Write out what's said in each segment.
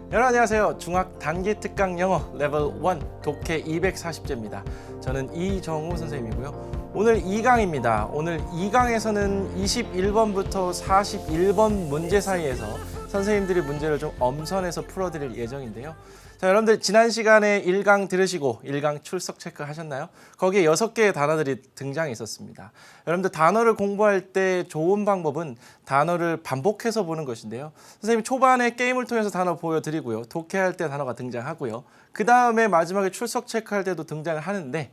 여러분 안녕하세요. 중학 단기 특강 영어 레벨 1 독해 240제입니다. 저는 이정우 선생님이고요. 오늘 2강입니다. 오늘 2강에서는 21번부터 41번 문제 사이에서 선생님들이 문제를 좀 엄선해서 풀어드릴 예정인데요. 자, 여러분들 지난 시간에 1강 들으시고 1강 출석 체크 하셨나요? 거기에 6개의 단어들이 등장했었습니다. 여러분들 단어를 공부할 때 좋은 방법은 단어를 반복해서 보는 것인데요. 선생님이 초반에 게임을 통해서 단어 보여드리고요. 독해할 때 단어가 등장하고요. 그 다음에 마지막에 출석 체크할 때도 등장을 하는데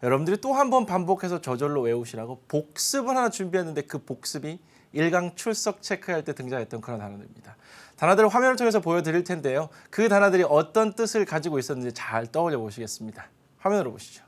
여러분들이 또 한 번 반복해서 저절로 외우시라고 복습을 하나 준비했는데 그 복습이 1강 출석 체크할 때 등장했던 그런 단어들입니다. 단어들을 화면을 통해서 보여드릴 텐데요. 그 단어들이 어떤 뜻을 가지고 있었는지 잘 떠올려 보시겠습니다. 화면으로 보시죠.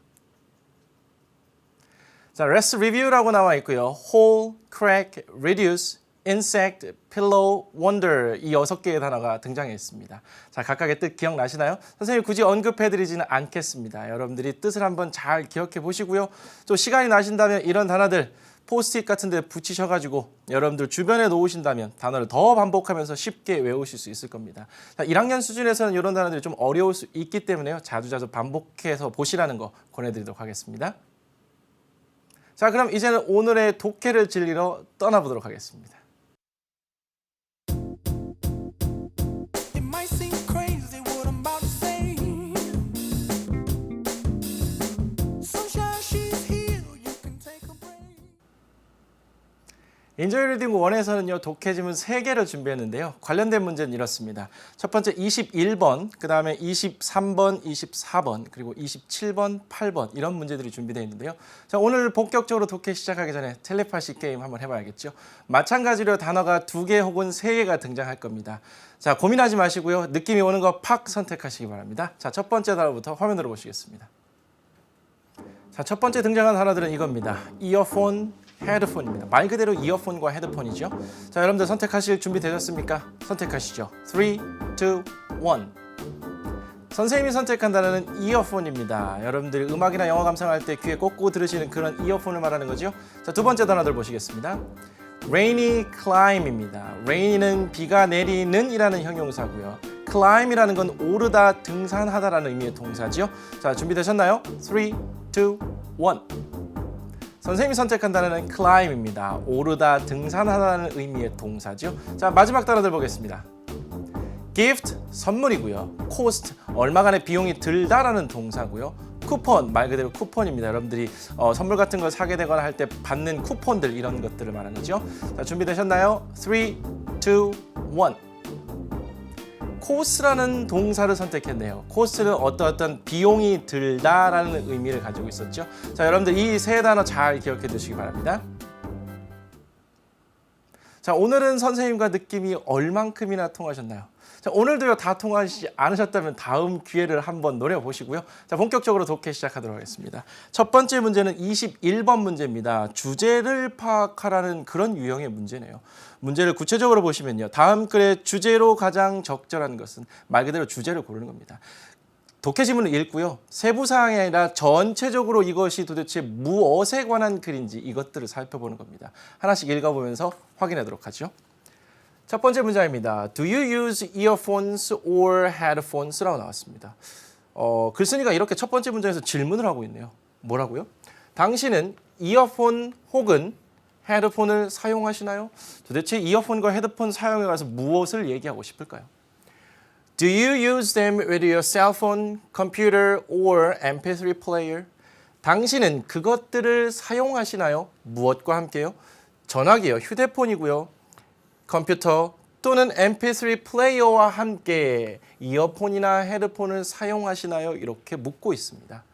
자, Let's Review라고 나와 있고요. Whole, Crack, Reduce, Insect, Pillow, Wonder 이 6개의 단어가 등장했습니다. 자, 각각의 뜻 기억나시나요? 선생님이 굳이 언급해드리지는 않겠습니다. 여러분들이 뜻을 한번 잘 기억해 보시고요. 또 시간이 나신다면 이런 단어들 포스트잇 같은 데 붙이셔가지고 여러분들 주변에 놓으신다면 단어를 더 반복하면서 쉽게 외우실 수 있을 겁니다. 자, 1학년 수준에서는 이런 단어들이 좀 어려울 수 있기 때문에요. 자주자주 반복해서 보시라는 거 권해드리도록 하겠습니다. 자, 그럼 이제는 오늘의 독해를 즐기러 떠나보도록 하겠습니다. 인조이 리딩 1에서는요, 독해 지문 3개를 준비했는데요. 관련된 문제는 이렇습니다. 첫 번째 21번, 그 다음에 23번, 24번, 그리고 27번, 8번 이런 문제들이 준비되어 있는데요. 자, 오늘 본격적으로 독해 시작하기 전에 텔레파시 게임 한번 해봐야겠죠. 마찬가지로 단어가 2개 혹은 3개가 등장할 겁니다. 자, 고민하지 마시고요. 느낌이 오는 거 팍 선택하시기 바랍니다. 자, 첫 번째 단어부터 화면으로 보시겠습니다. 자, 첫 번째 등장한 단어들은 이겁니다. 이어폰, 헤드폰입니다. 말 그대로 이어폰과 헤드폰이죠. 자, 여러분들 선택하실 준비 되셨습니까? 선택하시죠. 3, 2, 1. 선생님이 선택한 단어는 이어폰입니다. 여러분들이 음악이나 영화 감상할 때 귀에 꽂고 들으시는 그런 이어폰을 말하는 거죠. 자, 두 번째 단어들 보시겠습니다. Rainy climb입니다. rain은 비가 내리는 이라는 형용사고요. climb이라는 건 오르다, 등산하다라는 의미의 동사죠. 자, 준비되셨나요? 3, 2, 1. 선생님이 선택한 단어는 climb입니다. 오르다, 등산하다는 의미의 동사죠. 자, 마지막 단어들 보겠습니다. gift, 선물이고요. cost, 얼마간의 비용이 들다라는 동사고요. 쿠폰, 말 그대로 쿠폰입니다. 여러분들이 선물 같은 걸 사게 되거나 할 때 받는 쿠폰들 이런 것들을 말하는 거죠. 자, 준비되셨나요? 3, 2, 1. 코스라는 동사를 선택했네요. 코스는 어떤 비용이 들다라는 의미를 가지고 있었죠. 자, 여러분들 이 세 단어 잘 기억해 두시기 바랍니다. 자, 오늘은 선생님과 느낌이 얼만큼이나 통하셨나요? 자, 오늘도요 다 통하시지 않으셨다면 다음 기회를 한번 노려보시고요. 자, 본격적으로 독해 시작하도록 하겠습니다. 첫 번째 문제는 21번 문제입니다. 주제를 파악하라는 그런 유형의 문제네요. 문제를 구체적으로 보시면요. 다음 글의 주제로 가장 적절한 것은 말 그대로 주제를 고르는 겁니다. 독해 지문을 읽고요. 세부 사항이 아니라 전체적으로 이것이 도대체 무엇에 관한 글인지 이것들을 살펴보는 겁니다. 하나씩 읽어보면서 확인하도록 하죠. 첫 번째 문장입니다. Do you use earphones or headphones? 라고 나왔습니다. 글쓴이가 이렇게 첫 번째 문장에서 질문을 하고 있네요. 뭐라고요? 당신은 이어폰 혹은 헤드폰을 사용하시나요? 도대체 이어폰과 헤드폰 사용에 관해서 무엇을 얘기하고 싶을까요? Do you use them with your cell phone, computer, or MP3 player? 당신은 그것들을 사용하시나요? 무엇과 함께요? 전화기요, 휴대폰이고요. 컴퓨터 또는 MP3 플레이어와 함께 이어폰이나 헤드폰을 사용하시나요? 이렇게 묻고 있습니다.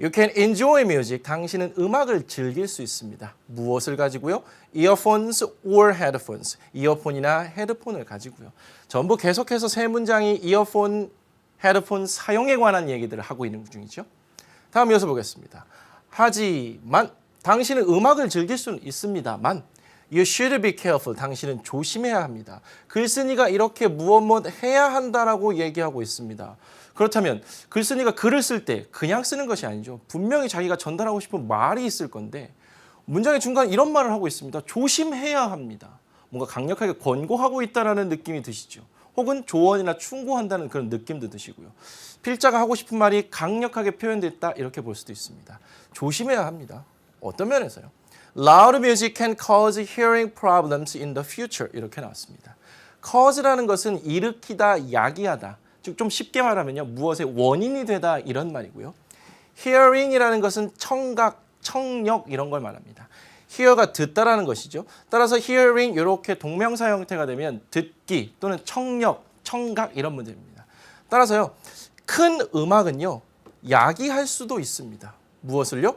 You can enjoy music. 당신은 음악을 즐길 수 있습니다. 무엇을 가지고요? Earphones or headphones. 이어폰이나 헤드폰을 가지고요. 전부 계속해서 세 문장이 이어폰, 헤드폰 사용에 관한 얘기들을 하고 있는 중이죠. 다음 이어서 보겠습니다. 하지만 당신은 음악을 즐길 수는 있습니다만 You should be careful. 당신은 조심해야 합니다. 글쓴이가 이렇게 무엇 해야 한다라고 얘기하고 있습니다. 그렇다면 글쓴이가 글을 쓸 때 그냥 쓰는 것이 아니죠. 분명히 자기가 전달하고 싶은 말이 있을 건데 문장의 중간에 이런 말을 하고 있습니다. 조심해야 합니다. 뭔가 강력하게 권고하고 있다는 느낌이 드시죠. 혹은 조언이나 충고한다는 그런 느낌도 드시고요. 필자가 하고 싶은 말이 강력하게 표현됐다 이렇게 볼 수도 있습니다. 조심해야 합니다. 어떤 면에서요? Loud music can cause hearing problems in the future 이렇게 나왔습니다. cause라는 것은 일으키다, 야기하다. 즉 좀 쉽게 말하면요. 무엇의 원인이 되다 이런 말이고요. hearing이라는 것은 청각, 청력 이런 걸 말합니다. hear가 듣다라는 것이죠. 따라서 hearing 이렇게 동명사 형태가 되면 듣기 또는 청력, 청각 이런 문제입니다. 따라서요. 큰 음악은요. 야기할 수도 있습니다. 무엇을요?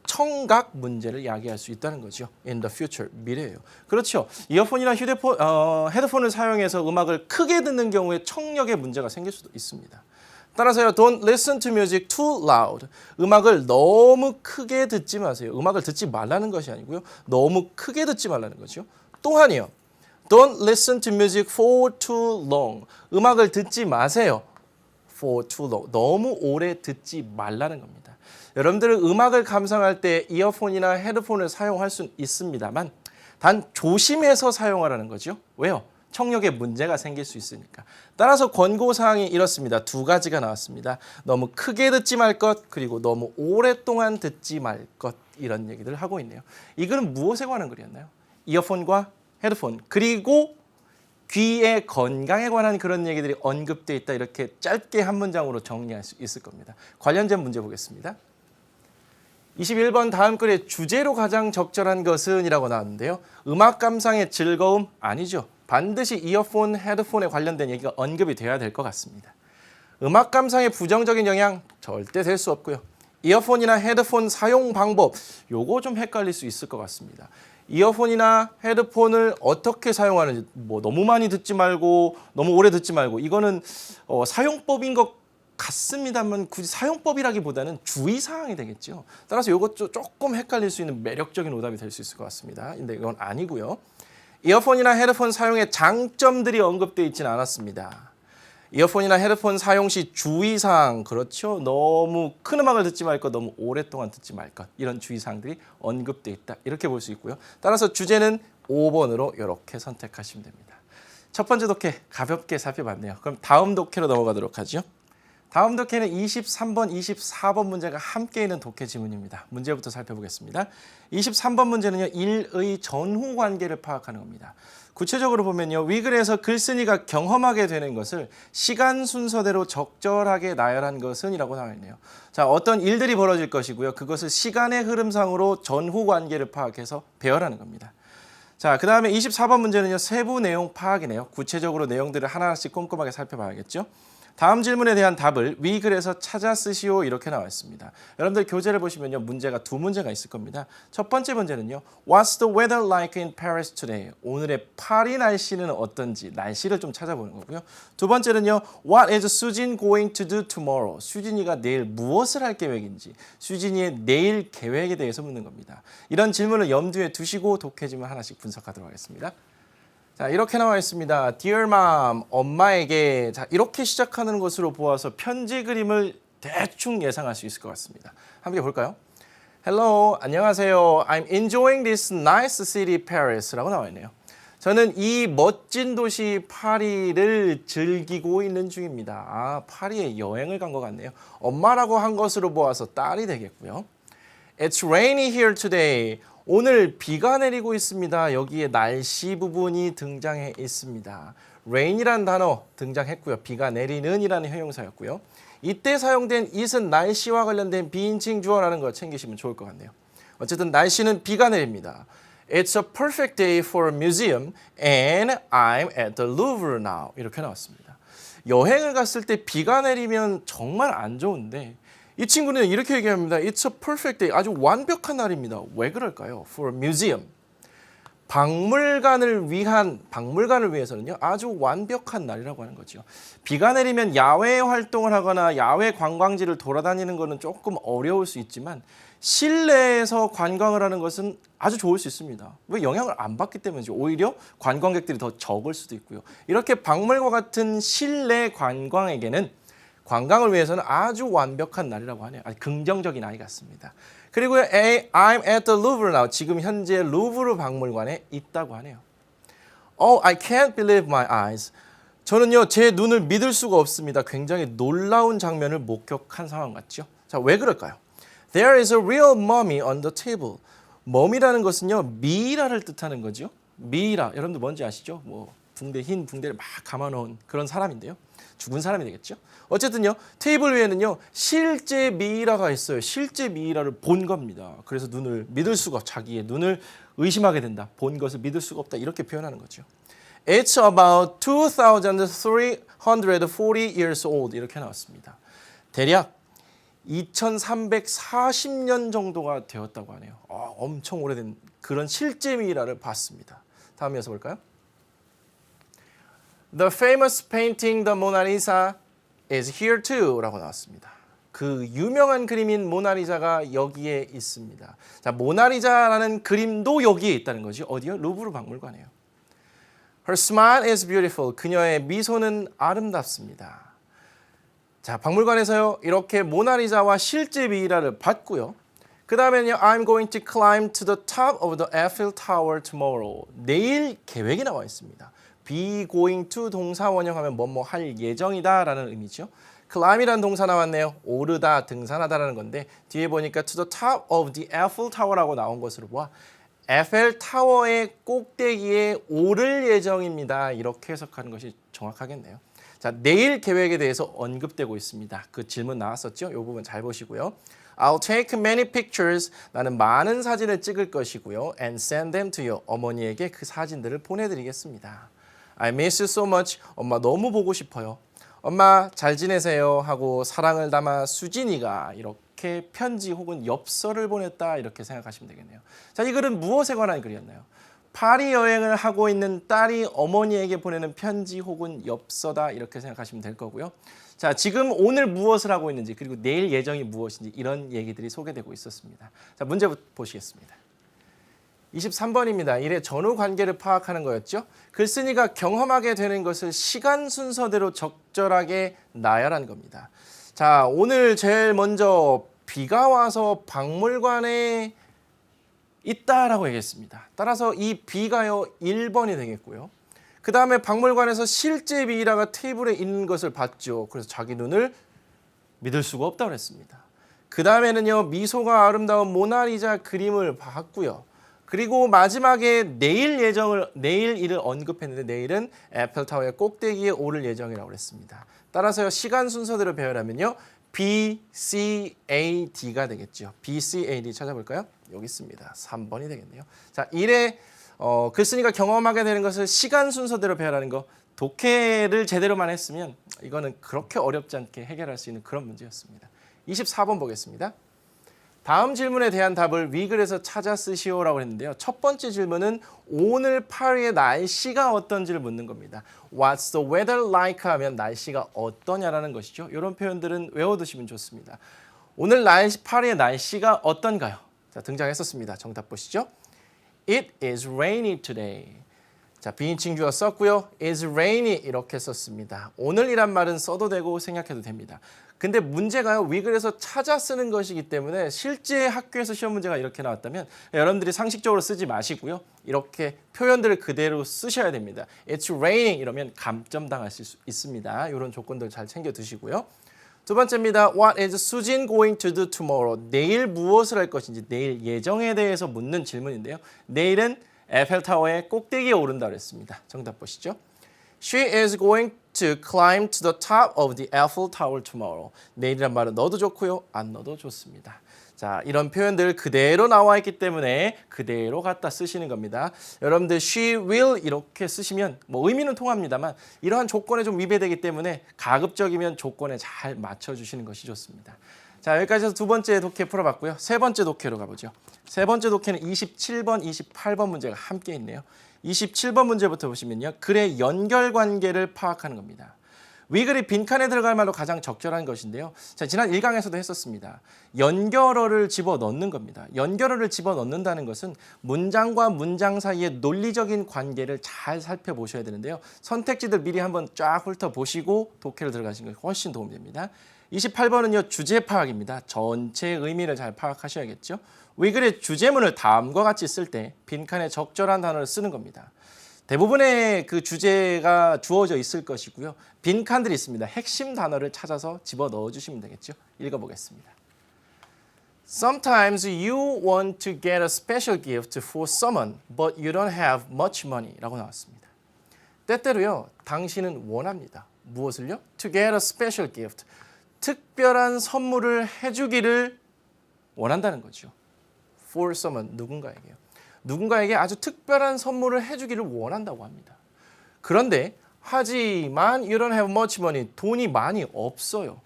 청각 문제를 야기할 수 있다는 거죠. In the future, 미래예요. 그렇죠. 이어폰이나 헤드폰을 사용해서 음악을 크게 듣는 경우에 청력에 문제가 생길 수도 있습니다. 따라서요. Don't listen to music too loud. 음악을 너무 크게 듣지 마세요. 음악을 듣지 말라는 것이 아니고요. 너무 크게 듣지 말라는 거죠. 또한이요. Don't listen to music for too long. 음악을 듣지 마세요. For too long. 너무 오래 듣지 말라는 겁니다. 여러분들은 음악을 감상할 때 이어폰이나 헤드폰을 사용할 수는 있습니다만 단 조심해서 사용하라는 거죠. 왜요? 청력에 문제가 생길 수 있으니까. 따라서 권고사항이 이렇습니다. 두 가지가 나왔습니다. 너무 크게 듣지 말 것, 그리고 너무 오랫동안 듣지 말 것, 이런 얘기들을 하고 있네요. 이 글은 무엇에 관한 글이었나요? 이어폰과 헤드폰, 그리고 귀의 건강에 관한 그런 얘기들이 언급되어 있다. 이렇게 짧게 한 문장으로 정리할 수 있을 겁니다. 관련된 문제 보겠습니다. 21번 다음 글의 주제로 가장 적절한 것은 이라고 나왔는데요. 음악 감상의 즐거움 아니죠. 반드시 이어폰, 헤드폰에 관련된 얘기가 언급이 돼야 될 것 같습니다. 음악 감상의 부정적인 영향 절대 될 수 없고요. 이어폰이나 헤드폰 사용 방법 요거 좀 헷갈릴 수 있을 것 같습니다. 이어폰이나 헤드폰을 어떻게 사용하는지 너무 많이 듣지 말고 너무 오래 듣지 말고 이거는 사용법인 것 같습니다만 굳이 사용법이라기보다는 주의사항이 되겠죠. 따라서 이것 조금 헷갈릴 수 있는 매력적인 오답이 될 수 있을 것 같습니다. 근데 이건 아니고요. 이어폰이나 헤드폰 사용의 장점들이 언급되어 있지는 않았습니다. 이어폰이나 헤드폰 사용 시 주의사항, 그렇죠. 너무 큰 음악을 듣지 말 것, 너무 오랫동안 듣지 말 것, 이런 주의사항들이 언급되어 있다. 이렇게 볼 수 있고요. 따라서 주제는 5번으로 이렇게 선택하시면 됩니다. 첫 번째 독해 가볍게 살펴봤네요. 그럼 다음 독해로 넘어가도록 하죠. 다음 독해는 23번, 24번 문제가 함께 있는 독해 지문입니다. 문제부터 살펴보겠습니다. 23번 문제는요. 일의 전후 관계를 파악하는 겁니다. 구체적으로 보면요. 위글에서 글쓴이가 경험하게 되는 것을 시간 순서대로 적절하게 나열한 것은 이라고 나와 있네요. 자, 어떤 일들이 벌어질 것이고요. 그것을 시간의 흐름상으로 전후 관계를 파악해서 배열하는 겁니다. 자, 그 다음에 24번 문제는요. 세부 내용 파악이네요. 구체적으로 내용들을 하나씩 꼼꼼하게 살펴봐야겠죠. 다음 질문에 대한 답을 위글에서 찾아 쓰시오 이렇게 나와 있습니다. 여러분들 교재를 보시면요. 문제가 두 문제가 있을 겁니다. 첫 번째 문제는요. What's the weather like in Paris today? 오늘의 파리 날씨는 어떤지 날씨를 좀 찾아보는 거고요. 두 번째는요. What is Sujin going to do tomorrow? 수진이가 내일 무엇을 할 계획인지 수진이의 내일 계획에 대해서 묻는 겁니다. 이런 질문을 염두에 두시고 독해 지문 하나씩 분석하도록 하겠습니다. 자, 이렇게 나와 있습니다. Dear Mom, 엄마에게. 자, 이렇게 시작하는 것으로 보아서 편지 그림을 대충 예상할 수 있을 것 같습니다. 함께 볼까요? Hello, 안녕하세요. I'm enjoying this nice city, Paris라고 나와 있네요. 저는 이 멋진 도시 파리를 즐기고 있는 중입니다. 아, 파리에 여행을 간 것 같네요. 엄마라고 한 것으로 보아서 딸이 되겠고요. It's rainy here today. 오늘 비가 내리고 있습니다. 여기에 날씨 부분이 등장해 있습니다. rain이라는 단어 등장했고요. 비가 내리는 이라는 형용사였고요. 이때 사용된 it은 날씨와 관련된 비인칭 주어라는 거 챙기시면 좋을 것 같네요. 어쨌든 날씨는 비가 내립니다. It's a perfect day for a museum and I'm at the Louvre now. 이렇게 나왔습니다. 여행을 갔을 때 비가 내리면 정말 안 좋은데 이 친구는 이렇게 얘기합니다. It's a perfect day. 아주 완벽한 날입니다. 왜 그럴까요? For a museum. 박물관을 위해서는요. 아주 완벽한 날이라고 하는 거죠. 비가 내리면 야외 활동을 하거나 야외 관광지를 돌아다니는 것은 조금 어려울 수 있지만 실내에서 관광을 하는 것은 아주 좋을 수 있습니다. 왜 영향을 안 받기 때문이죠. 오히려 관광객들이 더 적을 수도 있고요. 이렇게 박물관 같은 실내 관광에게는 관광을 위해서는 아주 완벽한 날이라고 하네요. 아주 긍정적인 아이 같습니다. 그리고 I'm at the Louvre now. 지금 현재 루브르 박물관에 있다고 하네요. Oh, I can't believe my eyes. 저는요, 제 눈을 믿을 수가 없습니다. 굉장히 놀라운 장면을 목격한 상황 같죠? 자, 왜 그럴까요? There is a real mummy on the table. 머미라는 것은요, 미이라를 뜻하는 거죠. 미이라, 여러분들 뭔지 아시죠? 뭐 붕대, 흰 붕대를 막 감아놓은 그런 사람인데요. 죽은 사람이 되겠죠. 어쨌든요, 테이블 위에는요, 실제 미이라가 있어요. 실제 미이라를 본 겁니다. 그래서 눈을 믿을 수가 없, 자기의 눈을 의심하게 된다. 본 것을 믿을 수가 없다. 이렇게 표현하는 거죠. It's about 2,340 years old 이렇게 나왔습니다. 대략 2340년 정도가 되었다고 하네요. 엄청 오래된 그런 실제 미이라를 봤습니다. 다음 이어서 볼까요? The famous painting The Mona Lisa is here too 라고 나왔습니다. 그 유명한 그림인 모나리자가 여기에 있습니다. 자, 모나리자라는 그림도 여기에 있다는 거죠. 어디요? 루브르 박물관이에요. Her smile is beautiful. 그녀의 미소는 아름답습니다. 자, 박물관에서요, 이렇게 모나리자와 실제 미이라를 봤고요. 그 다음에는요, I'm going to climb to the top of the Eiffel Tower tomorrow. 내일 계획이 나와 있습니다. be going to 동사 원형하면 뭐뭐 할 예정이다 라는 의미죠. climb이라는 동사 나왔네요. 오르다, 등산하다라는 건데 뒤에 보니까 to the top of the Eiffel Tower라고 나온 것으로 보아 에펠 타워의 꼭대기에 오를 예정입니다. 이렇게 해석하는 것이 정확하겠네요. 자, 내일 계획에 대해서 언급되고 있습니다. 그 질문 나왔었죠? 이 부분 잘 보시고요. I'll take many pictures. 나는 많은 사진을 찍을 것이고요. And send them to you. 어머니에게 그 사진들을 보내드리겠습니다. I miss you so much. 엄마 너무 보고 싶어요. 엄마 잘 지내세요 하고 사랑을 담아 수진이가 이렇게 편지 혹은 엽서를 보냈다 이렇게 생각하시면 되겠네요. 자, 이 글은 무엇에 관한 글이었나요? 파리 여행을 하고 있는 딸이 어머니에게 보내는 편지 혹은 엽서다 이렇게 생각하시면 될 거고요. 자, 지금 오늘 무엇을 하고 있는지 그리고 내일 예정이 무엇인지 이런 얘기들이 소개되고 있었습니다. 자, 문제 보시겠습니다. 23번입니다. 이래 전후 관계를 파악하는 거였죠. 글쓴이가 경험하게 되는 것을 시간 순서대로 적절하게 나열한 겁니다. 자, 오늘 제일 먼저 비가 와서 박물관에 있다라고 얘기했습니다. 따라서 이 비가요 1번이 되겠고요. 그 다음에 박물관에서 실제 미이라가 테이블에 있는 것을 봤죠. 그래서 자기 눈을 믿을 수가 없다고 했습니다. 그 다음에는요 미소가 아름다운 모나리자 그림을 봤고요. 그리고 마지막에 내일 일을 언급했는데 내일은 에펠타워의 꼭대기에 오를 예정이라고 그랬습니다. 따라서요 시간 순서대로 배열하면요 B, C, A, D가 되겠죠. B, C, A, D 찾아볼까요? 여기 있습니다. 3번이 되겠네요. 자, 일에 글쓴이가 경험하게 되는 것을 시간 순서대로 배열하는 거 독해를 제대로만 했으면 이거는 그렇게 어렵지 않게 해결할 수 있는 그런 문제였습니다. 24번 보겠습니다. 다음 질문에 대한 답을 위글에서 찾아 쓰시오라고 했는데요. 첫 번째 질문은 오늘 파리의 날씨가 어떤지를 묻는 겁니다. What's the weather like 하면 날씨가 어떠냐라는 것이죠. 이런 표현들은 외워두시면 좋습니다. 오늘 파리의 날씨가 어떤가요? 자, 등장했었습니다. 정답 보시죠. It is rainy today. 자, 비인칭 주어 썼고요. is rainy 이렇게 썼습니다. 오늘이란 말은 써도 되고 생략해도 됩니다. 근데 문제가요. 위글에서 찾아 쓰는 것이기 때문에 실제 학교에서 시험 문제가 이렇게 나왔다면 여러분들이 상식적으로 쓰지 마시고요. 이렇게 표현들을 그대로 쓰셔야 됩니다. It's raining 이러면 감점 당하실 수 있습니다. 이런 조건들 잘 챙겨 두시고요. 두 번째입니다. What is 수진 going to do tomorrow? 내일 무엇을 할 것인지 내일 예정에 대해서 묻는 질문인데요. 내일은 에펠타워의 꼭대기에 오른다고 했습니다. 정답 보시죠. She is going to climb to the top of the Eiffel Tower tomorrow. 내일이란 말은 넣어도 좋고요. 안 넣어도 좋습니다. 자, 이런 표현들 그대로 나와 있기 때문에 그대로 갖다 쓰시는 겁니다. 여러분들 she will 이렇게 쓰시면 뭐 의미는 통합니다만 이러한 조건에 좀 위배되기 때문에 가급적이면 조건에 잘 맞춰주시는 것이 좋습니다. 자, 여기까지 해서 두 번째 독해 풀어봤고요. 세 번째 독해로 가보죠. 세 번째 독해는 27번, 28번 문제가 함께 있네요. 27번 문제부터 보시면요. 글의 연결관계를 파악하는 겁니다. 위글이 빈칸에 들어갈 말로 가장 적절한 것인데요. 자, 지난 1강에서도 했었습니다. 연결어를 집어넣는 겁니다. 연결어를 집어넣는다는 것은 문장과 문장 사이의 논리적인 관계를 잘 살펴보셔야 되는데요. 선택지들 미리 한번 쫙 훑어보시고 독해를 들어가시는 것이 훨씬 도움이 됩니다. 28번은요. 주제 파악입니다. 전체 의미를 잘 파악하셔야겠죠. 위글의 주제문을 다음과 같이 쓸 때 빈칸에 적절한 단어를 쓰는 겁니다. 대부분의 그 주제가 주어져 있을 것이고요. 빈 칸들이 있습니다. 핵심 단어를 찾아서 집어 넣어 주시면 되겠죠. 읽어보겠습니다. Sometimes you want to get a special gift for someone, but you don't have much money. 라고 나왔습니다. 때때로요, 당신은 원합니다. 무엇을요? To get a special gift. 특별한 선물을 해주기를 원한다는 거죠. For someone, 누군가에게요. 누군가에게 아주 특별한 선물을 해주기를 원한다고 합니다. 그런데 하지만 you don't have much money. 돈이 많이 없어요.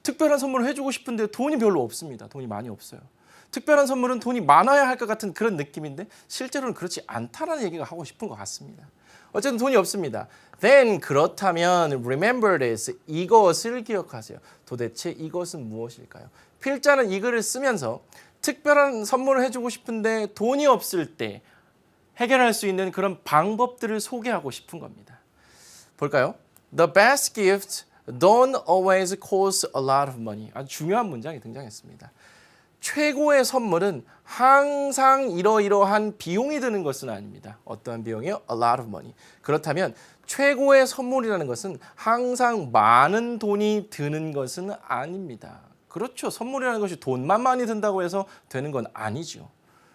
특별한 선물을 해주고 싶은데 돈이 별로 없습니다. 돈이 많이 없어요. 특별한 선물은 돈이 많아야 할 것 같은 그런 느낌인데 실제로는 그렇지 않다라는 얘기가 하고 싶은 것 같습니다. 어쨌든 돈이 없습니다. Then 그렇다면 remember this. 이것을 기억하세요. 도대체 이것은 무엇일까요? 필자는 이 글을 쓰면서 특별한 선물을 해주고 싶은데 돈이 없을 때 해결할 수 있는 그런 방법들을 소개하고 싶은 겁니다. 볼까요? The best gifts don't always cost a lot of money. 아주 중요한 문장이 등장했습니다. 최고의 선물은 항상 이러이러한 비용이 드는 것은 아닙니다. 어떠한 비용이요? A lot of money. 그렇다면 최고의 선물이라는 것은 항상 많은 돈이 드는 것은 아닙니다. 그렇죠. 선물이라는 것이 돈만 많이 든다고 해서 되는 건 아니죠.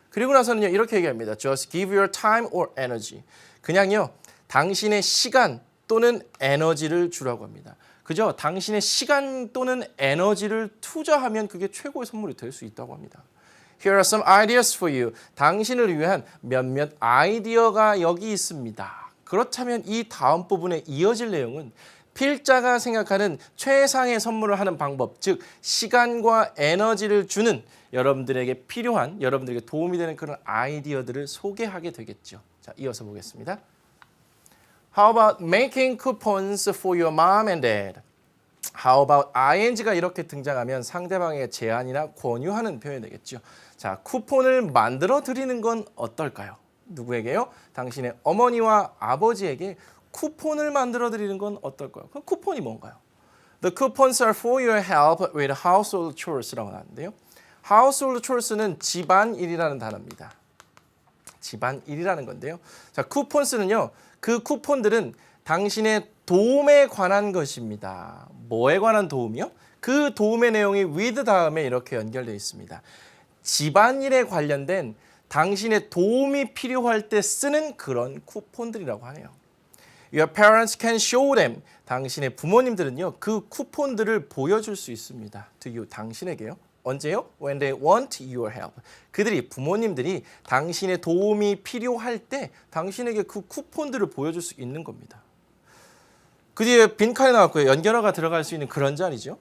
그리고 나서는요, 이렇게 얘기합니다. Just give your time or energy. 그냥요, 당신의 시간 또는 에너지를 주라고 합니다. 그죠? 당신의 시간 또는 에너지를 투자하면 그게 최고의 선물이 될 수 있다고 합니다. Here are some ideas for you. 당신을 위한 몇몇 아이디어가 여기 있습니다. 그렇다면 이 다음 부분에 이어질 내용은 필자가 생각하는 최상의 선물을 하는 방법, 즉 시간과 에너지를 주는 여러분들에게 필요한, 여러분들에게 도움이 되는 그런 아이디어들을 소개하게 되겠죠. 자, 이어서 보겠습니다. How about making coupons for your mom and dad? How about ing가 이렇게 등장하면 상대방의 제안이나 권유하는 표현이 되겠죠. 자, 쿠폰을 만들어 드리는 건 어떨까요? 누구에게요? 당신의 어머니와 아버지에게 쿠폰을 만들어 드리는 건 어떨까요? 그럼 쿠폰이 뭔가요? The coupons are for your help with household chores라고 하는데요. household chores는 집안일이라는 단어입니다. 집안일이라는 건데요. 자, 쿠폰스는요. 그 쿠폰들은 당신의 도움에 관한 것입니다. 뭐에 관한 도움이요? 그 도움의 내용이 with 다음에 이렇게 연결되어 있습니다. 집안일에 관련된 당신의 도움이 필요할 때 쓰는 그런 쿠폰들이라고 하네요. Your parents can show them. 당신의 부모님들은요, 그 쿠폰들을 보여줄 수 있습니다. To you, 당신에게요. 언제요? When they want your help. 그들이, 부모님들이 당신의 도움이 필요할 때 당신에게 그 쿠폰들을 보여줄 수 있는 겁니다. 그 뒤에 빈칸이 나왔고요. 연결어가 들어갈 수 있는 그런 자리죠.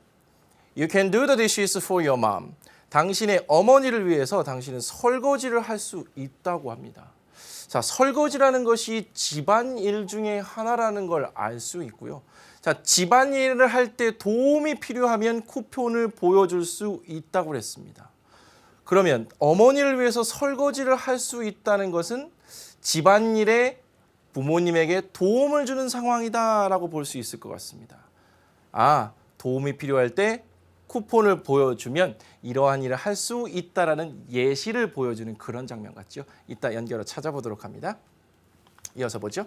You can do the dishes for your mom. 당신의 어머니를 위해서 당신은 설거지를 할 수 있다고 합니다. 자, 설거지라는 것이 집안일 중에 하나라는 걸 알 수 있고요. 자, 집안일을 할 때 도움이 필요하면 쿠폰을 보여줄 수 있다고 그랬습니다. 그러면 어머니를 위해서 설거지를 할 수 있다는 것은 집안일에 부모님에게 도움을 주는 상황이다라고 볼 수 있을 것 같습니다. 아, 도움이 필요할 때 쿠폰을 보여주면 이러한 일을 할 수 있다라는 예시를 보여주는 그런 장면 같죠. 이따 연결어 찾아보도록 합니다. 이어서 보죠.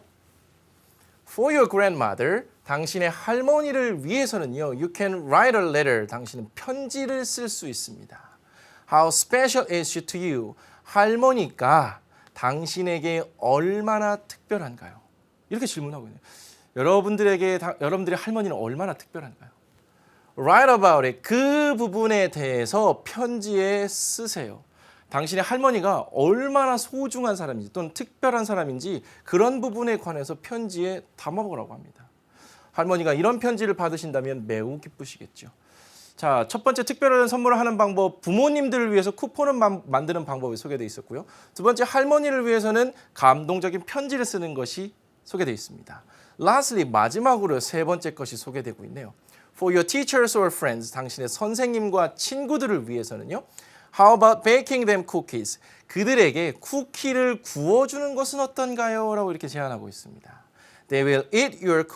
For your grandmother, 당신의 할머니를 위해서는요, you can write a letter. 당신은 편지를 쓸 수 있습니다. How special is she to you? 할머니가 당신에게 얼마나 특별한가요? 이렇게 질문하고 있네요. 여러분들의 할머니는 얼마나 특별한가요? Write about it. 그 부분에 대해서 편지에 쓰세요. 당신의 할머니가 얼마나 소중한 사람인지 또는 특별한 사람인지 그런 부분에 관해서 편지에 담아보라고 합니다. 할머니가 이런 편지를 받으신다면 매우 기쁘시겠죠. 자, 첫 번째 특별한 선물을 하는 방법, 부모님들을 위해서 쿠폰을 만드는 방법이 소개되어 있었고요. 두 번째, 할머니를 위해서는 감동적인 편지를 쓰는 것이 소개되어 있습니다. Lastly, 마지막으로 세 번째 것이 소개되고 있네요. For your teachers or friends, 당신의 선생님과 친구들을 위해서는요. How about baking them cookies? 그들에게 쿠키를 구워주는 것은 어떤가요? 라고 이렇게 제안하고 있습니다. They will eat your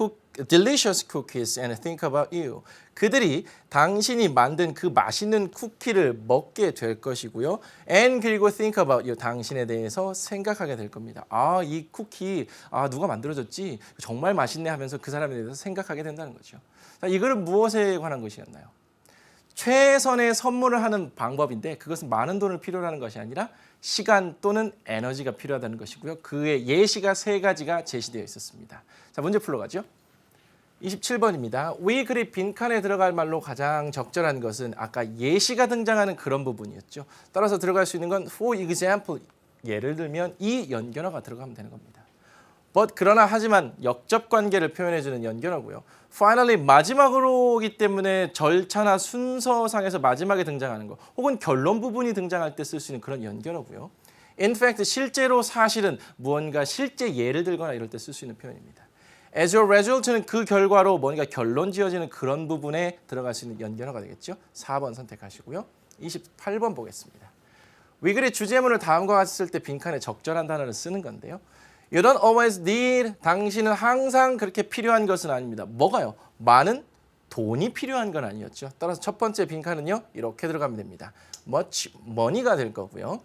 delicious cookies and think about you. 그들이 당신이 만든 그 맛있는 쿠키를 먹게 될 것이고요. And 그리고 think about you. 당신에 대해서 생각하게 될 겁니다. 아, 이 쿠키 누가 만들어줬지? 정말 맛있네 하면서 그 사람에 대해서 생각하게 된다는 거죠. 자, 이거는 무엇에 관한 것이었나요? 최선의 선물을 하는 방법인데 그것은 많은 돈을 필요로 하는 것이 아니라 시간 또는 에너지가 필요하다는 것이고요. 그의 예시가 세 가지가 제시되어 있었습니다. 자, 문제 풀러가죠. 27번입니다. 위 글이 빈칸에 들어갈 말로 가장 적절한 것은 아까 예시가 등장하는 그런 부분이었죠. 따라서 들어갈 수 있는 건 for example, 예를 들면 이 연결어가 들어가면 되는 겁니다. but 그러나 하지만 역접 관계를 표현해주는 연결어고요. finally 마지막으로기 때문에 절차나 순서상에서 마지막에 등장하는 거 혹은 결론 부분이 등장할 때 쓸 수 있는 그런 연결어고요. in fact 실제로 사실은 무언가 실제 예를 들거나 이럴 때 쓸 수 있는 표현입니다. as a result는 그 결과로 뭔가 결론 지어지는 그런 부분에 들어갈 수 있는 연결어가 되겠죠. 4번 선택하시고요. 28번 보겠습니다. 위글의 주제문을 다음과 같이 쓸 때 빈칸에 적절한 단어를 쓰는 건데요. You don't always need. 당신은 항상 그렇게 필요한 것은 아닙니다. 뭐가요? 많은 돈이 필요한 건 아니었죠. 따라서 첫 번째 빈칸은요. 이렇게 들어가면 됩니다. Much money가 될 거고요.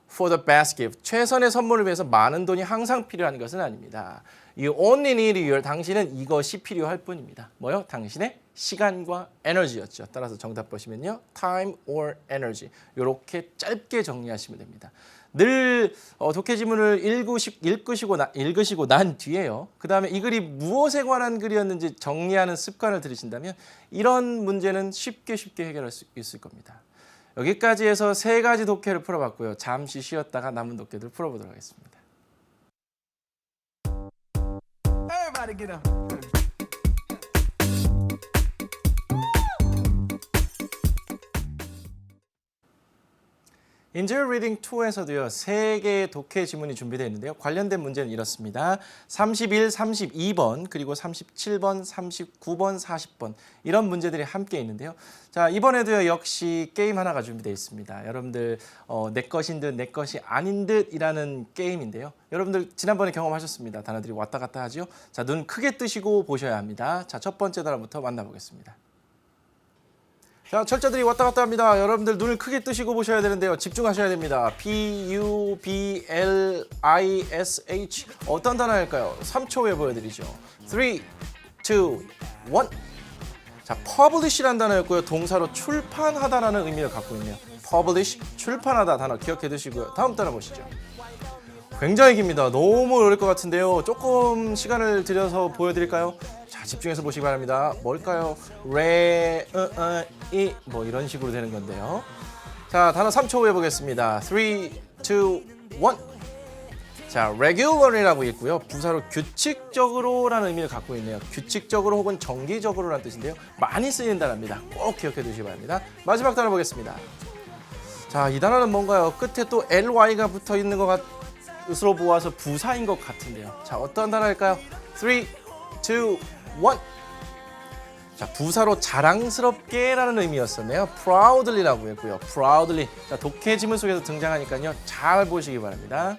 For the best gift. 최선의 선물을 위해서 많은 돈이 항상 필요한 것은 아닙니다. You only need your. 당신은 이것이 필요할 뿐입니다. 뭐요? 당신의 시간과 에너지였죠. 따라서 정답 보시면요. Time or energy. 이렇게 짧게 정리하시면 됩니다. 늘 독해 지문을 읽으시고 난 뒤에요. 그 다음에 이 글이 무엇에 관한 글이었는지 정리하는 습관을 들이신다면 이런 문제는 쉽게 해결할 수 있을 겁니다. 여기까지 해서 세 가지 독해를 풀어봤고요. 잠시 쉬었다가 남은 독해들 풀어보도록 하겠습니다. Everybody get up. Enjoy Reading 2에서도요. 세 개의 독해 지문이 준비되어 있는데요. 관련된 문제는 이렇습니다. 31, 32번, 그리고 37번, 39번, 40번 이런 문제들이 함께 있는데요. 자, 이번에도요. 역시 게임 하나가 준비되어 있습니다. 여러분들 내 것인 듯 내 것이 아닌 듯이라는 게임인데요. 여러분들 지난번에 경험하셨습니다. 단어들이 왔다 갔다 하죠. 자, 눈 크게 뜨시고 보셔야 합니다. 자, 첫 번째 단어부터 만나보겠습니다. 자, 철자들이 왔다 갔다 합니다. 여러분들 눈을 크게 뜨시고 보셔야 되는데요. 집중하셔야 됩니다. P-U-B-L-I-S-H 어떤 단어일까요? 3초 후에 보여드리죠. 3, 2, 1 자, publish라는 단어였고요. 동사로 출판하다라는 의미를 갖고 있네요. publish, 출판하다 단어 기억해 두시고요. 다음 단어 보시죠. 굉장히 깁니다. 너무 어려울 것 같은데요. 조금 시간을 들여서 보여드릴까요? 자, 집중해서 보시기 바랍니다. 뭘까요? 뭐 이런 식으로 되는 건데요. 자, 단어 3초 후에 보겠습니다. 3, 2, 1 자, regular이라고 있고요. 부사로 규칙적으로라는 의미를 갖고 있네요. 규칙적으로 혹은 정기적으로라는 뜻인데요. 많이 쓰이는 단어입니다. 꼭 기억해 두시기 바랍니다. 마지막 단어 보겠습니다. 자, 이 단어는 뭔가요? 끝에 또 ly가 붙어 있는 것 것으로 보아서 부사인 것 같은데요. 자, 어떤 단어일까요? 3, 2, 1 자, 부사로 자랑스럽게 라는 의미였었네요. proudly라고 했고요. proudly. 자, 독해 지문 속에서 등장하니까요. 잘 보시기 바랍니다.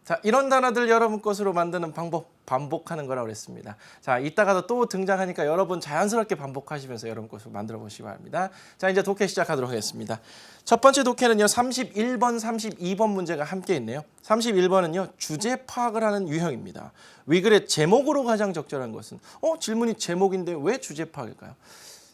자, 이런 단어들 여러분 것으로 만드는 방법 반복하는 거라고 그랬습니다. 자, 이따가도 또 등장하니까 여러분 자연스럽게 반복하시면서 여러분 것으로 만들어 보시기 바랍니다. 자, 이제 독해 시작하도록 하겠습니다. 첫 번째 독해는요. 31번, 32번 문제가 함께 있네요. 31번은요. 주제 파악을 하는 유형입니다. 위글의 제목으로 가장 적절한 것은 질문이 제목인데 왜 주제 파악일까요?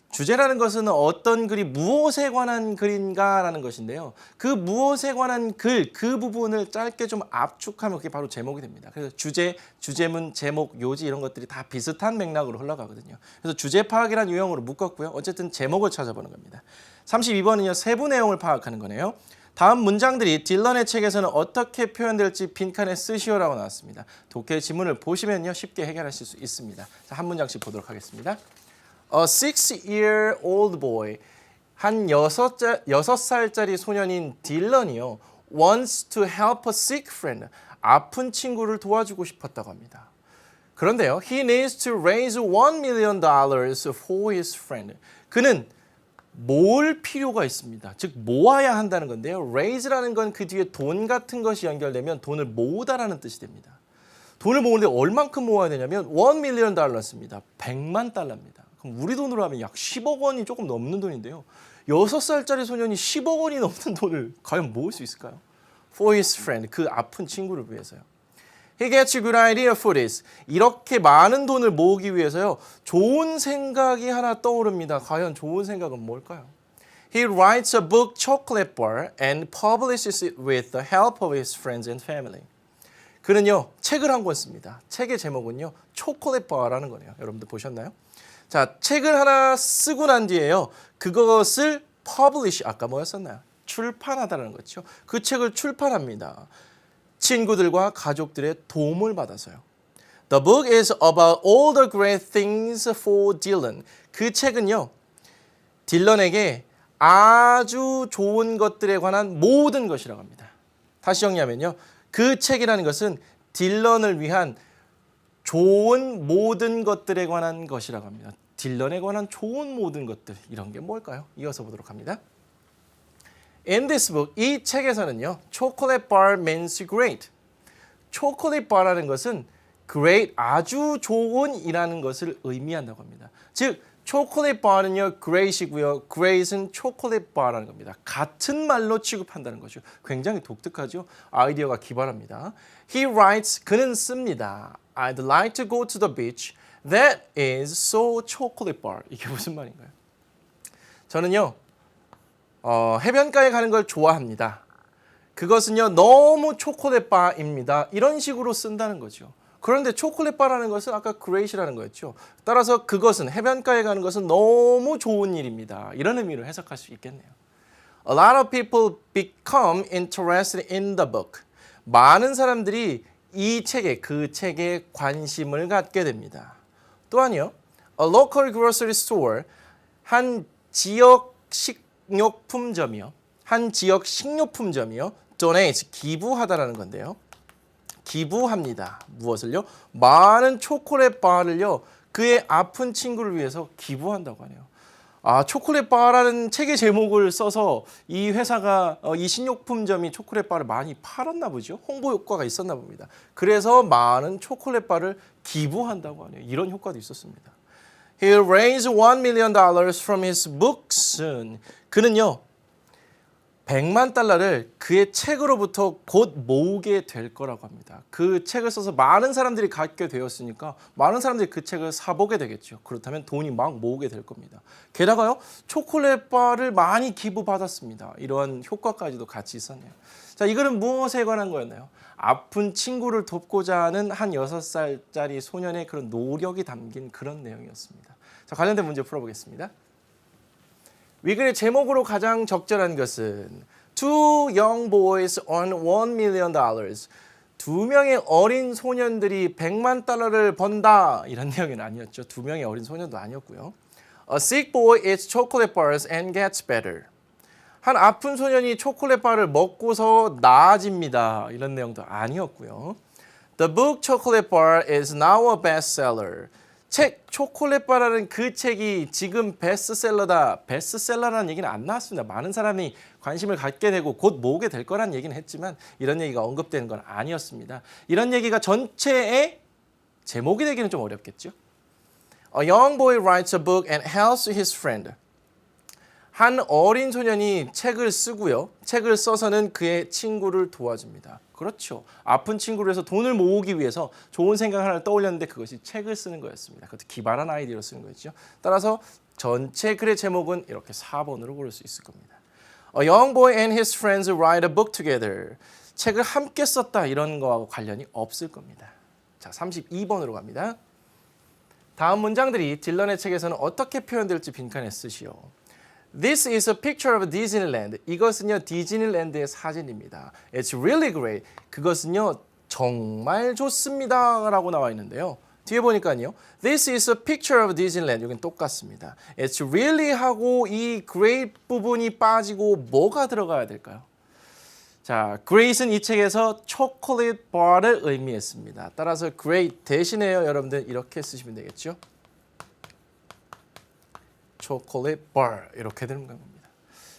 주제라는 것은 어떤 글이 무엇에 관한 글인가라는 것인데요. 그 무엇에 관한 글, 그 부분을 짧게 좀 압축하면 그게 바로 제목이 됩니다. 그래서 주제, 주제문, 제목, 요지 이런 것들이 다 비슷한 맥락으로 흘러가거든요. 그래서 주제 파악이라는 유형으로 묶었고요. 어쨌든 제목을 찾아보는 겁니다. 32번은요. 세부 내용을 파악하는 거네요. 다음 문장들이 딜런의 책에서는 어떻게 표현될지 빈칸에 쓰시오라고 나왔습니다. 독해 지문을 보시면요. 쉽게 해결하실 수 있습니다. 자, 한 문장씩 보도록 하겠습니다. A 6-year-old boy, 한 6살짜리 소년인 딜런이요. wants to help a sick friend, 아픈 친구를 도와주고 싶었다고 합니다. 그런데요. He needs to raise $1 million for his friend. 그는 모을 필요가 있습니다. 즉 모아야 한다는 건데요. raise라는 건 그 뒤에 돈 같은 것이 연결되면 돈을 모으다라는 뜻이 됩니다. 돈을 모으는데 얼만큼 모아야 되냐면 $1 million 습니다. 100만 달러입니다. 그럼 우리 돈으로 하면 약 10억 원이 조금 넘는 돈인데요. 6살짜리 소년이 10억 원이 넘는 돈을 과연 모을 수 있을까요? For his friend, 그 아픈 친구를 위해서요. He gets a good idea for this. 이렇게 많은 돈을 모으기 위해서요. 좋은 생각이 하나 떠오릅니다. 과연 좋은 생각은 뭘까요? He writes a book, Chocolate Bar, and publishes it with the help of his friends and family. 그는요, 책을 한 권 씁니다. 책의 제목은요, 초콜릿 바라는 거네요. 여러분들 보셨나요? 자, 책을 하나 쓰고 난 뒤에요. 그것을 publish, 아까 뭐였었나요? 출판하다는 거죠. 그 책을 출판합니다. 친구들과 가족들의 도움을 받아서요. The book is about all the great things for Dylan. 그 책은요, 딜런에게 아주 좋은 것들에 관한 모든 것이라고 합니다. 다시 정리하면요. 그 책이라는 것은 딜런을 위한 좋은 모든 것들에 관한 것이라고 합니다. 딜런에 관한 좋은 모든 것들, 이런 게 뭘까요? 이어서 보도록 합니다. In this book, 이 책에서는요. Chocolate bar means great. 초콜릿 바라는 것은 great, 아주 좋은이라는 것을 의미한다고 합니다. 즉, 초콜릿 바는요, great이고요. great은 초콜릿 바라는 겁니다. 같은 말로 취급한다는 거죠. 굉장히 독특하죠. 아이디어가 기발합니다. He writes, 그는 씁니다. I'd like to go to the beach. That is so chocolate bar. 이게 무슨 말인가요? 저는요, 해변가에 가는 걸 좋아합니다. 그것은요, 너무 초콜릿 바입니다. 이런 식으로 쓴다는 거죠. 그런데 초콜릿 바라는 것은 아까 great이라는 거였죠. 따라서 그것은, 해변가에 가는 것은 너무 좋은 일입니다. 이런 의미로 해석할 수 있겠네요. A lot of people become interested in the book. 많은 사람들이 이 책에, 그 책에 관심을 갖게 됩니다. 또한요, a local grocery store, 한 지역 식료품점이요. 한 지역 식료품점이요. donate, 기부하다라는 건데요. 기부합니다. 무엇을요? 많은 초콜릿 바를요. 그의 아픈 친구를 위해서 기부한다고 하네요. 아, 초콜릿 바라는 책의 제목을 써서 이 회사가 이 식료품점이 초콜릿 바를 많이 팔았나 보죠. 홍보 효과가 있었나 봅니다. 그래서 많은 초콜릿 바를 기부한다고 하네요. 이런 효과도 있었습니다. He'll raise $1 million from his book soon. 그는요. 100만 달러를 그의 책으로부터 곧 모으게 될 거라고 합니다. 그 책을 써서 많은 사람들이 갖게 되었으니까 많은 사람들이 그 책을 사보게 되겠죠. 그렇다면 돈이 막 모으게 될 겁니다. 게다가요, 초콜릿 바를 많이 기부받았습니다. 이러한 효과까지도 같이 있었네요. 자, 이거는 무엇에 관한 거였나요? 아픈 친구를 돕고자 하는 한 6살짜리 소년의 그런 노력이 담긴 그런 내용이었습니다. 자, 관련된 문제 풀어보겠습니다. 위글의 제목으로 가장 적절한 것은 Two young boys on $1 million. 두 명의 어린 소년들이 100만 달러를 번다. 이런 내용은 아니었죠. 두 명의 어린 소년도 아니었고요. A sick boy eats chocolate bars and gets better. 한 아픈 소년이 초콜릿 바를 먹고서 나아집니다. 이런 내용도 아니었고요. The book Chocolate Bar is now a bestseller. 책 초콜릿 바라는 그 책이 지금 베스트셀러다. 베스트셀러라는 얘기는 안 나왔습니다. 많은 사람이 관심을 갖게 되고 곧 모으게 될 거라는 얘기는 했지만 이런 얘기가 언급되는 건 아니었습니다. 이런 얘기가 전체의 제목이 되기는 좀 어렵겠죠. A young boy writes a book and helps his friend. 한 어린 소년이 책을 쓰고요. 책을 써서는 그의 친구를 도와줍니다. 그렇죠. 아픈 친구를 위해서 돈을 모으기 위해서 좋은 생각 하나를 떠올렸는데 그것이 책을 쓰는 거였습니다. 그것도 기발한 아이디어로 쓰는 거였죠. 따라서 전체 글의 제목은 이렇게 4번으로 고를 수 있을 겁니다. A young boy and his friends write a book together. 책을 함께 썼다 이런 거하고 관련이 없을 겁니다. 자, 32번으로 갑니다. 다음 문장들이 딜런의 책에서는 어떻게 표현될지 빈칸에 쓰시오. This is a picture of Disneyland. 이것은요, 디즈니랜드의 사진입니다. It's really great. 그것은요, 정말 좋습니다. 라고 나와 있는데요. 뒤에 보니까요. This is a picture of Disneyland. 여긴 똑같습니다. It's really 하고 이 great 부분이 빠지고 뭐가 들어가야 될까요? 자, great은 이 책에서 초콜릿 바를 의미했습니다. 따라서 great 대신에요, 여러분들 이렇게 쓰시면 되겠죠. 초콜릿 바 이렇게 되는 겁니다.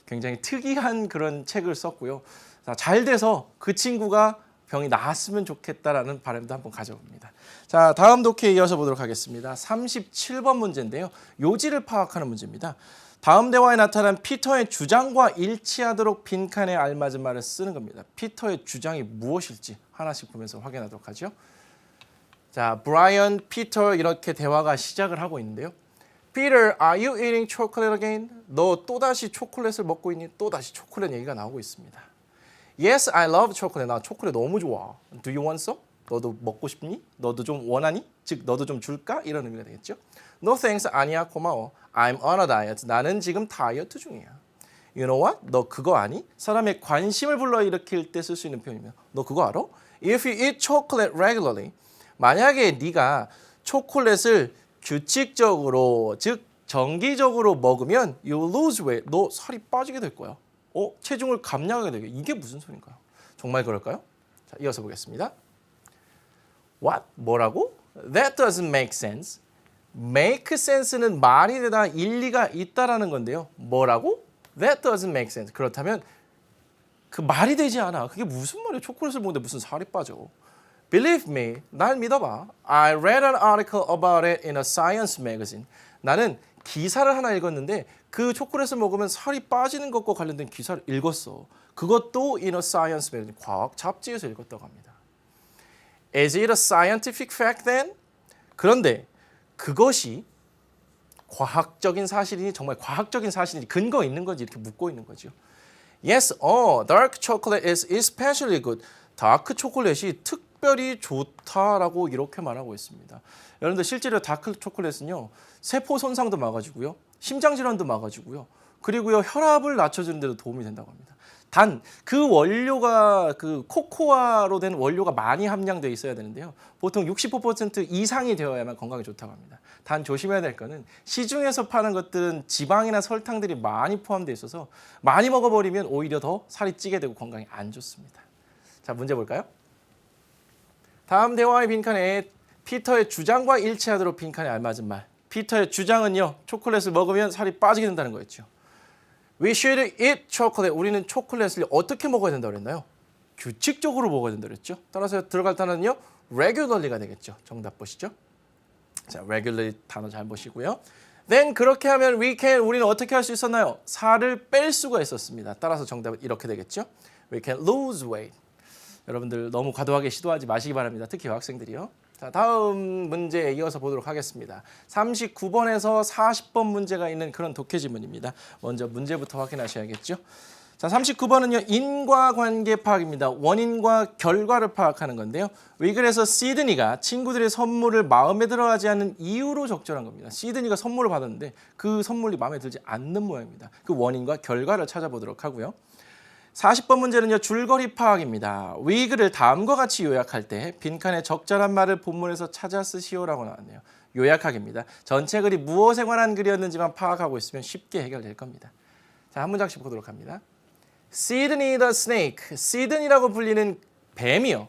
굉장히 특이한 그런 책을 썼고요. 자, 잘 돼서 그 친구가 병이 나았으면 좋겠다라는 바람도 한번 가져봅니다. 자, 다음 독해에 이어서 보도록 하겠습니다. 37번 문제인데요. 요지를 파악하는 문제입니다. 다음 대화에 나타난 피터의 주장과 일치하도록 빈칸에 알맞은 말을 쓰는 겁니다. 피터의 주장이 무엇일지 하나씩 보면서 확인하도록 하죠. 자, 브라이언, 피터 이렇게 대화가 시작을 하고 있는데요. Peter, are you eating chocolate again? 너 또다시 초콜릿을 먹고 있니? 또다시 초콜릿 얘기가 나오고 있습니다. Yes, I love chocolate. 나 초콜릿 너무 좋아. Do you want some? 너도 먹고 싶니? 너도 좀 원하니? 즉, 너도 좀 줄까? 이런 의미가 되겠죠. No thanks, 아니야, 고마워. I'm on a diet. 나는 지금 다이어트 중이야. You know what? 너 그거 아니? 사람의 관심을 불러일으킬 때 쓸 수 있는 표현이면 너 그거 알아? If you eat chocolate regularly, 만약에 네가 초콜릿을 규칙적으로, 즉 정기적으로 먹으면 you lose weight. 너 살이 빠지게 될 거야. 체중을 감량하게 되게. 이게 무슨 소린가요? 정말 그럴까요? 자, 이어서 보겠습니다. What? 뭐라고? That doesn't make sense. make sense는 말이 되다 일리가 있다라는 건데요. 뭐라고? That doesn't make sense. 그렇다면 그 말이 되지 않아. 그게 무슨 말이야? 초콜릿을 먹는데 무슨 살이 빠져? Believe me, 날 믿어봐. I read an article about it in a science magazine. 나는 기사를 하나 읽었는데 그 초콜릿을 먹으면 살이 빠지는 것과 관련된 기사를 읽었어. 그것도 in a science magazine, 과학 잡지에서 읽었다고 합니다. Is it a scientific fact then? 그런데 그것이 과학적인 사실이니 정말 과학적인 사실이니 근거 있는 건지 이렇게 묻고 있는 거죠. Yes, dark chocolate is especially good. 다크 초콜릿이 특별히 좋다라고 이렇게 말하고 있습니다. 여러분들 실제로 다크 초콜릿은요. 세포 손상도 막아주고요. 심장 질환도 막아주고요. 그리고요. 혈압을 낮춰주는 데도 도움이 된다고 합니다. 단 그 원료가 그 코코아로 된 원료가 많이 함량되어 있어야 되는데요. 보통 65% 이상이 되어야만 건강에 좋다고 합니다. 단 조심해야 될 거는 시중에서 파는 것들은 지방이나 설탕들이 많이 포함되어 있어서 많이 먹어버리면 오히려 더 살이 찌게 되고 건강에 안 좋습니다. 자, 문제 볼까요? 다음 대화의 빈칸에 피터의 주장과 일치하도록 빈칸에 알맞은 말. 피터의 주장은요. 초콜릿을 먹으면 살이 빠지게 된다는 거였죠. We should eat chocolate. 우리는 초콜릿을 어떻게 먹어야 된다고 그랬나요? 규칙적으로 먹어야 된다고 그랬죠. 따라서 들어갈 단어는요. regularly가 되겠죠. 정답 보시죠. 자, regularly 단어 잘 보시고요. Then 그렇게 하면 우리는 어떻게 할 수 있었나요? 살을 뺄 수가 있었습니다. 따라서 정답은 이렇게 되겠죠. We can lose weight. 여러분들 너무 과도하게 시도하지 마시기 바랍니다. 특히 여학생들이요. 자, 다음 문제에 이어서 보도록 하겠습니다. 39번에서 40번 문제가 있는 그런 독해 지문입니다. 먼저 문제부터 확인하셔야겠죠. 자, 39번은요. 인과관계 파악입니다. 원인과 결과를 파악하는 건데요. 위글에서 시드니가 친구들의 선물을 마음에 들어하지 않는 이유로 적절한 겁니다. 시드니가 선물을 받았는데 그 선물이 마음에 들지 않는 모양입니다. 그 원인과 결과를 찾아보도록 하고요. 40번 문제는요. 줄거리 파악입니다. 위글을 다음과 같이 요약할 때 빈칸에 적절한 말을 본문에서 찾아 쓰시오라고 나왔네요. 요약하기입니다. 전체 글이 무엇에 관한 글이었는지만 파악하고 있으면 쉽게 해결될 겁니다. 자, 한 문장씩 보도록 합니다. Sydney the snake, 시드니라고 불리는 뱀이요.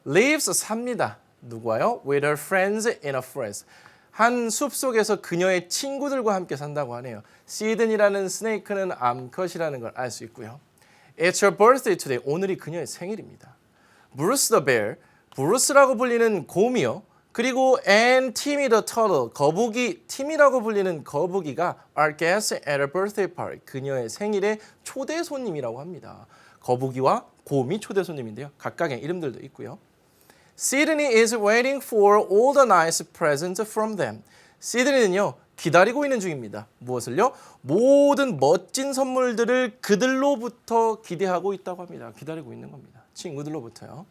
lives, 삽니다. 누구와요? With her friends in a forest. 한 숲속에서 그녀의 친구들과 함께 산다고 하네요. 시드니라는 스네이크는 암컷이라는 걸 알 수 있고요. It's her birthday today. 오늘이 그녀의 생일입니다. Bruce the bear, 브루스라고 불리는 곰이요. 그리고 and Timmy the turtle, 거북이, 팀이라고 불리는 거북이가 are guests at her birthday party. 그녀의 생일의 초대 손님이라고 합니다. 거북이와 곰이 초대 손님인데요. 각각의 이름들도 있고요. Sydney is waiting for all the nice presents from them. 시드니는요. 기다리고 있는 중입니다. 무엇을요? 모든 멋진 선물들을 그들로부터 기대하고 있다고 합니다. 기다리고 있는 겁니다. 친구들로부터요.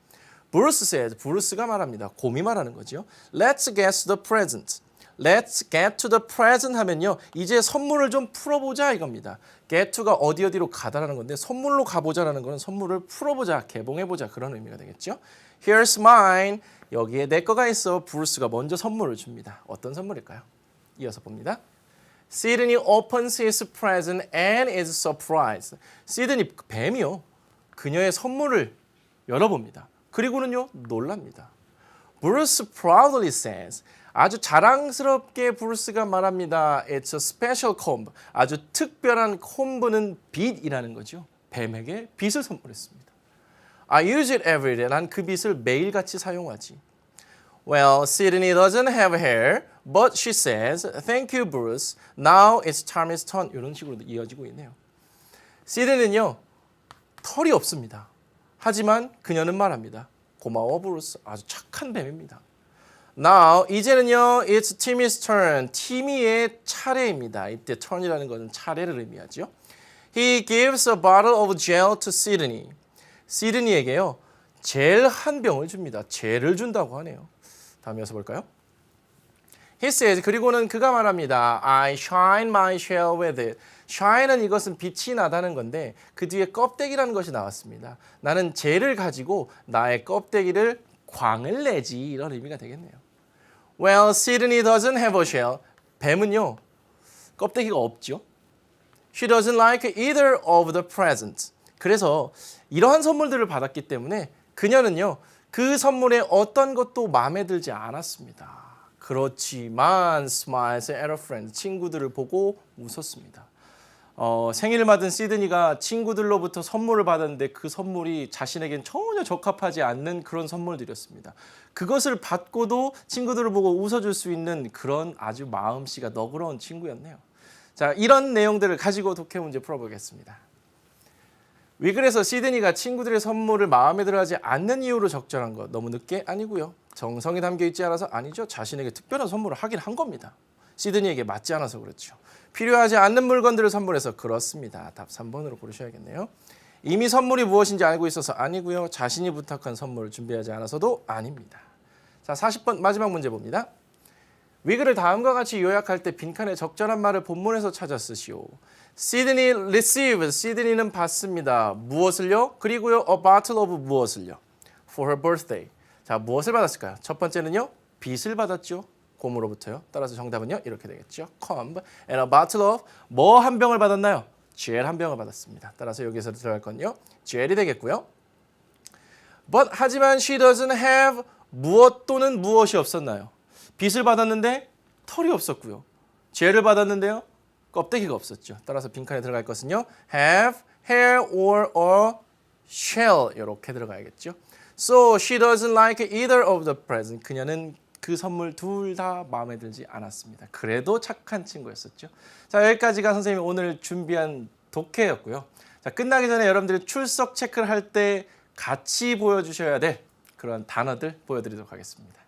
브루스 says, 브루스가 말합니다. 곰이 말하는 거죠. Let's get to the present. Let's get to the present 하면요. 이제 선물을 좀 풀어보자 이겁니다. get to가 어디로 가다라는 건데 선물로 가보자라는 거는 선물을 풀어보자, 개봉해보자 그런 의미가 되겠죠. Here's mine. 여기에 내 거가 있어. 브루스가 먼저 선물을 줍니다. 어떤 선물일까요? 이어서 봅니다. Sydney opens his present and is surprised. 시드니 뱀이요. 그녀의 선물을 열어봅니다. 그리고는요 놀랍니다. Bruce proudly says. 아주 자랑스럽게 브루스가 말합니다. It's a special comb. 아주 특별한 콤브는 빛이라는 거죠. 뱀에게 빛을 선물했습니다. I use it every day. 난 그 빗을 매일같이 사용하지. Well, Sydney doesn't have hair, but she says, "Thank you, Bruce. Now it's Tommy's turn." 이런 식으로 이어지고 있네요. 시드니는요, 털이 없습니다. 하지만 그녀는 말합니다. 고마워, 브루스. 아주 착한 뱀입니다. Now, 이제는요, it's Timmy's turn. 티미의 차례입니다. 이때 turn이라는 것은 차례를 의미하죠. He gives a bottle of gel to Sydney. 시드니에게요, 젤 한 병을 줍니다. 젤을 준다고 하네요. 다음 이어서 볼까요? He says, 그리고는 그가 말합니다. I shine my shell with it. shine은 이것은 빛이 나다는 건데 그 뒤에 껍데기라는 것이 나왔습니다. 나는 젤을 가지고 나의 껍데기를 광을 내지, 이런 의미가 되겠네요. Well, Sydney doesn't have a shell. 뱀은요, 껍데기가 없죠. She doesn't like either of the presents. 그래서 이러한 선물들을 받았기 때문에 그녀는요, 그 선물에 어떤 것도 마음에 들지 않았습니다. 그렇지만 smiles at her friends. 친구들을 보고 웃었습니다. 생일을 맞은 시드니가 친구들로부터 선물을 받았는데 그 선물이 자신에겐 전혀 적합하지 않는 그런 선물들이었습니다. 그것을 받고도 친구들을 보고 웃어줄 수 있는 그런 아주 마음씨가 너그러운 친구였네요. 자, 이런 내용들을 가지고 독해 문제 풀어보겠습니다. 위글에서 시드니가 친구들의 선물을 마음에 들어하지 않는 이유로 적절한 것, 너무 늦게? 아니고요. 정성이 담겨 있지 않아서? 아니죠. 자신에게 특별한 선물을 하긴 한 겁니다. 시드니에게 맞지 않아서 그렇죠. 필요하지 않는 물건들을 선물해서 그렇습니다. 답 3번으로 고르셔야겠네요. 이미 선물이 무엇인지 알고 있어서? 아니고요. 자신이 부탁한 선물을 준비하지 않아서도? 아닙니다. 자, 40번 마지막 문제 봅니다. 위글을 다음과 같이 요약할 때 빈칸에 적절한 말을 본문에서 찾아 쓰시오. Sydney receives. 시드니는 받습니다. 무엇을요? 그리고요, a bottle of 무엇을요? For her birthday. 자, 무엇을 받았을까요? 첫 번째는요, 빗을 받았죠. 곰으로부터요. 따라서 정답은요, 이렇게 되겠죠. comb and a bottle of 뭐 한 병을 받았나요? 젤 한 병을 받았습니다. 따라서 여기서 들어갈 건요, 젤이 되겠고요. But 하지만 she doesn't have 무엇 또는 무엇이 없었나요? 빗을 받았는데 털이 없었고요. 젤을 받았는데요, 껍데기가 없었죠. 따라서 빈칸에 들어갈 것은요, have, hair or a shell 이렇게 들어가야겠죠. So she doesn't like either of the presents. 그녀는 그 선물 둘 다 마음에 들지 않았습니다. 그래도 착한 친구였었죠. 자, 여기까지가 선생님이 오늘 준비한 독해였고요. 자, 끝나기 전에 여러분들이 출석 체크를 할 때 같이 보여주셔야 될 그런 단어들 보여드리도록 하겠습니다.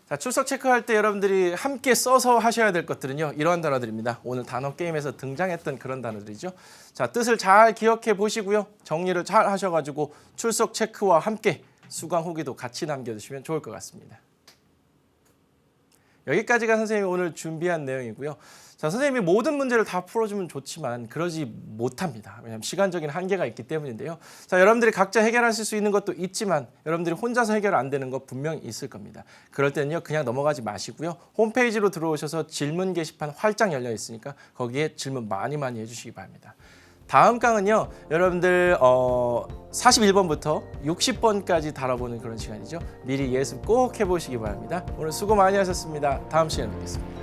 자, 출석 체크할 때 여러분들이 함께 써서 하셔야 될 것들은요, 이러한 단어들입니다. 오늘 단어 게임에서 등장했던 그런 단어들이죠. 자, 뜻을 잘 기억해 보시고요. 정리를 잘 하셔가지고 출석 체크와 함께 수강 후기도 같이 남겨주시면 좋을 것 같습니다. 여기까지가 선생님이 오늘 준비한 내용이고요. 자, 선생님이 모든 문제를 다 풀어주면 좋지만 그러지 못합니다. 왜냐하면 시간적인 한계가 있기 때문인데요. 자, 여러분들이 각자 해결하실 수 있는 것도 있지만 여러분들이 혼자서 해결 안 되는 거 분명히 있을 겁니다. 그럴 때는요, 그냥 넘어가지 마시고요. 홈페이지로 들어오셔서 질문 게시판 활짝 열려 있으니까 거기에 질문 많이 해주시기 바랍니다. 다음 강은요, 여러분들 41번부터 60번까지 다뤄보는 그런 시간이죠. 미리 예습 꼭 해보시기 바랍니다. 오늘 수고 많이 하셨습니다. 다음 시간에 뵙겠습니다.